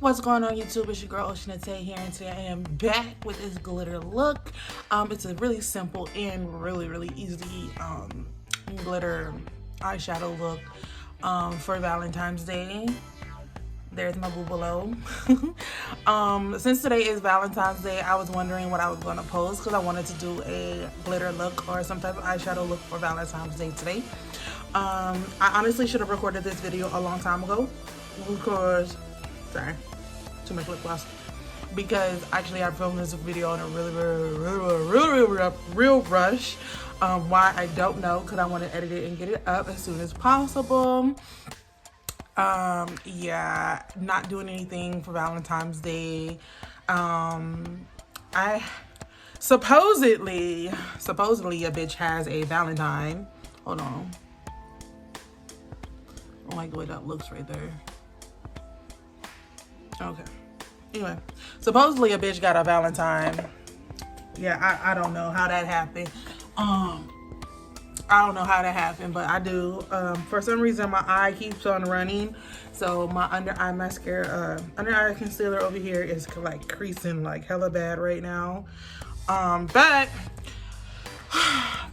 What's going on YouTube? It's your girl oshaNATAE here, and today I am back with this glitter look. It's a really simple and really easy glitter eyeshadow look for Valentine's Day. There's my boo below. Since today is Valentine's Day, I was wondering what I was going to post because I wanted to do a glitter look or some type of eyeshadow look for Valentine's Day today. I honestly should have recorded this video a long time ago because, sorry, too much lip gloss. Because actually I filmed this video in a real rush. Why, I don't know, because I want to edit it and get it up as soon as possible. Yeah, not doing anything for Valentine's Day. I supposedly a bitch has a Valentine. Hold on. I don't like the way that looks right there. Okay. Anyway, supposedly a bitch got a Valentine. Yeah, I don't know how that happened. I don't know how that happened, but I do. For some reason, my eye keeps on running. So my under eye mascara, under eye concealer over here is like creasing like hella bad right now. But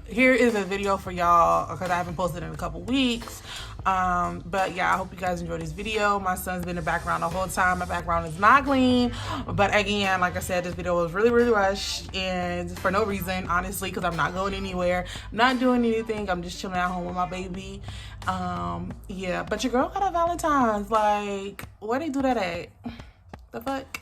here is a video for y'all because I haven't posted in a couple weeks. But yeah, I hope you guys enjoyed this video. My son's been in the background the whole time. My background is not clean, but again, like I said, this video was really rushed and for no reason, honestly, because I'm not going anywhere. I'm not doing anything. I'm just chilling at home with my baby. Yeah, but your girl got a Valentine's. Like, where they do that at? The fuck?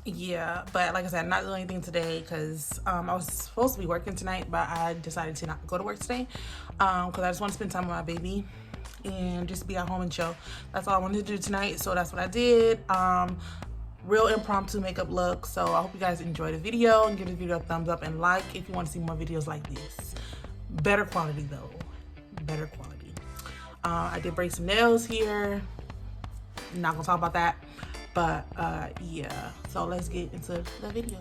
Yeah, but like I said, I'm not doing anything today because I was supposed to be working tonight, but I decided to not go to work today because I just want to spend time with my baby and just be at home and chill. That's all I wanted to do tonight, so that's what I did. Real impromptu makeup look. So I hope you guys enjoyed the video and give this video a thumbs up and like if you want to see more videos like this. Better quality though, better quality. I did break some nails here. Not gonna talk about that. But yeah, so let's get into the video.